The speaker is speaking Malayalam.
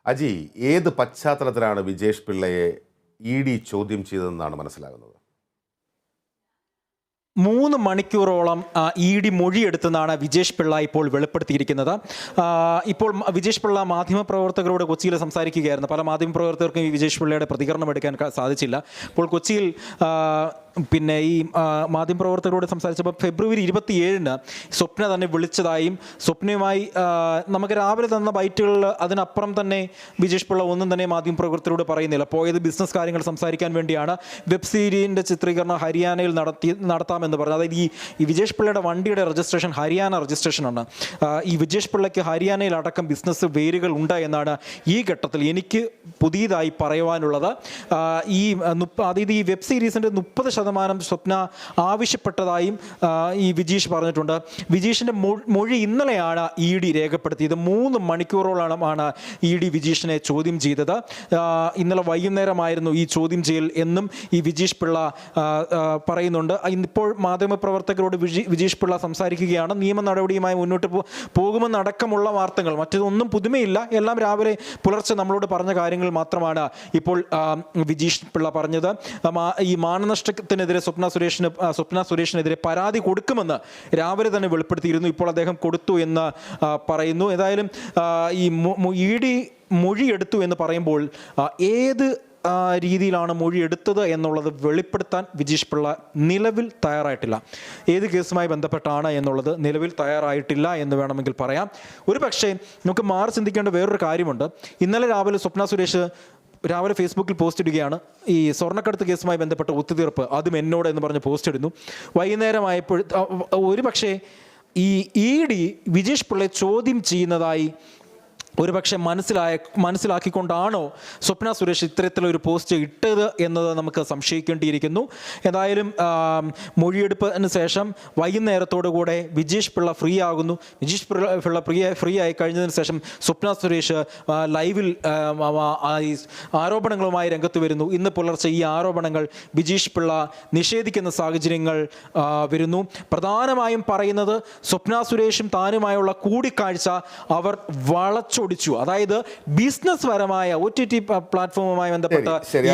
അജി, ഏത് പശ്ചാത്തലത്തിലാണ് വിജേഷ് പിള്ളയെ ED ചോദ്യം ചെയ്തതെന്നാണ് മനസ്സിലാകുന്നത്? 3 മണിക്കൂറോളം ED മൊഴിയെടുത്തെന്നാണ് വിജേഷ് പിള്ള ഇപ്പോൾ വെളിപ്പെടുത്തിയിരിക്കുന്നത്. ഇപ്പോൾ വിജേഷ് പിള്ള മാധ്യമപ്രവർത്തകരോട് കൊച്ചിയിൽ സംസാരിക്കുകയായിരുന്നു. പല മാധ്യമപ്രവർത്തകർക്കും ഈ വിജേഷ് പിള്ളയുടെ പ്രതികരണം എടുക്കാൻ സാധിച്ചില്ല. ഇപ്പോൾ കൊച്ചിയിൽ പിന്നെ ഈ മാധ്യമപ്രവർത്തകരോട് സംസാരിച്ചപ്പോൾ ഫെബ്രുവരി 27-ന് സ്വപ്ന തന്നെ വിളിച്ചതായും സ്വപ്നയുമായി നമുക്ക് രാവിലെ തന്ന ബൈറ്റുകളിൽ അതിനപ്പുറം തന്നെ വിജേഷ് പിള്ള ഒന്നും തന്നെ മാധ്യമപ്രവർത്തകരോട് പറയുന്നില്ല. പോയത് ബിസിനസ് കാര്യങ്ങൾ സംസാരിക്കാൻ വേണ്ടിയാണ്. വെബ് സീരീസിൻ്റെ ചിത്രീകരണം ഹരിയാനയിൽ നടത്താമെന്ന് പറഞ്ഞു. അതായത് ഈ വിജേഷ് പിള്ളയുടെ വണ്ടിയുടെ രജിസ്ട്രേഷൻ ഹരിയാന രജിസ്ട്രേഷനാണ്. ഈ വിജേഷ് പിള്ളയ്ക്ക് ഹരിയാനയിൽ അടക്കം ബിസിനസ് വേരുകൾ ഉണ്ട് എന്നാണ് ഈ ഘട്ടത്തിൽ എനിക്ക് പുതിയതായി പറയുവാനുള്ളത്. അതായത് ഈ വെബ് സീരീസിൻ്റെ 30% സ്വപ്ന ആവശ്യപ്പെട്ടതായും ഈ വിജീഷ് പറഞ്ഞിട്ടുണ്ട്. വിജീഷിൻ്റെ മൊഴി ഇന്നലെയാണ് ED രേഖപ്പെടുത്തിയത്. 3 മണിക്കൂറോളമാണ് ED വിജീഷിനെ ചോദ്യം ചെയ്തത്. ഇന്നലെ വൈകുന്നേരമായിരുന്നു ഈ ചോദ്യം ചെയ്യൽ എന്നും ഈ വിജീഷ് പിള്ള പറയുന്നുണ്ട്. ഇപ്പോൾ മാധ്യമപ്രവർത്തകരോട് വിജീഷ് പിള്ള സംസാരിക്കുകയാണ്. നിയമ നടപടിയുമായി മുന്നോട്ട് പോകുമെന്നടക്കമുള്ള വാർത്തകൾ, മറ്റൊന്നും പുതുമയില്ല. എല്ലാം രാവിലെ പുലർച്ചെ നമ്മളോട് പറഞ്ഞ കാര്യങ്ങൾ മാത്രമാണ് ഇപ്പോൾ വിജീഷ് പിള്ള പറഞ്ഞത്. ഈ മാനനഷ്ടത്തിനെതിരെ സ്വപ്ന സുരേഷിനെതിരെ പരാതി കൊടുക്കുമെന്ന് രാവിലെ തന്നെ വെളിപ്പെടുത്തിയിരുന്നു. ഇപ്പോൾ അദ്ദേഹം കൊടുത്തു എന്ന് പറയുന്നു. ഏതായാലും ഈ ED മൊഴിയെടുത്തു എന്ന് പറയുമ്പോൾ ഏത് രീതിയിലാണ് മൊഴിയെടുത്തത് എന്നുള്ളത് വെളിപ്പെടുത്താൻ വിജീഷ് പിള്ള നിലവിൽ തയ്യാറായിട്ടില്ല. ഏത് കേസുമായി ബന്ധപ്പെട്ടാണ് എന്നുള്ളത് നിലവിൽ തയ്യാറായിട്ടില്ല എന്ന് വേണമെങ്കിൽ പറയാം. ഒരു പക്ഷേ നമുക്ക് മാറി ചിന്തിക്കേണ്ട വേറൊരു കാര്യമുണ്ട്. ഇന്നലെ രാവിലെ സ്വപ്ന സുരേഷ് രാവിലെ ഫേസ്ബുക്കിൽ പോസ്റ്റ് ഇടുകയാണ്. ഈ സ്വർണ്ണക്കടത്ത് കേസുമായി ബന്ധപ്പെട്ട ഒത്തുതീർപ്പ് അതും എന്നോട് എന്ന് പറഞ്ഞ് പോസ്റ്റ് ഇടുന്നു. വൈകുന്നേരമായപ്പോൾ ഒരു പക്ഷേ ഈ ED വിജേഷ് പിള്ളയെ ചോദ്യം ചെയ്യുന്നതായി ഒരുപക്ഷെ മനസ്സിലാക്കിക്കൊണ്ടാണോ സ്വപ്ന സുരേഷ് ഇത്തരത്തിലൊരു പോസ്റ്റ് ഇട്ടത് എന്നത് നമുക്ക് സംശയിക്കേണ്ടിയിരിക്കുന്നു. ഏതായാലും മൊഴിയെടുപ്പിന് ശേഷം വൈകുന്നേരത്തോടുകൂടെ വിജേഷ് പിള്ള ഫ്രീ ആകുന്നു. വിജേഷ് പിള്ള ഫ്രീ ആയി കഴിഞ്ഞതിന് ശേഷം സ്വപ്ന സുരേഷ് ലൈവിൽ ആരോപണങ്ങളുമായി രംഗത്ത് വരുന്നു. ഇന്ന് പുലർച്ചെ ഈ ആരോപണങ്ങൾ വിജേഷ് പിള്ള നിഷേധിക്കുന്ന സാഹചര്യങ്ങൾ വരുന്നു. പ്രധാനമായും പറയുന്നത് സ്വപ്ന സുരേഷും താനുമായുള്ള കൂടിക്കാഴ്ച അവർ വളച്ചൊടിച്ചു. അതായത് ബിസിനസ് പരമായ OTT പ്ലാറ്റ്ഫോമുമായി ബന്ധപ്പെട്ട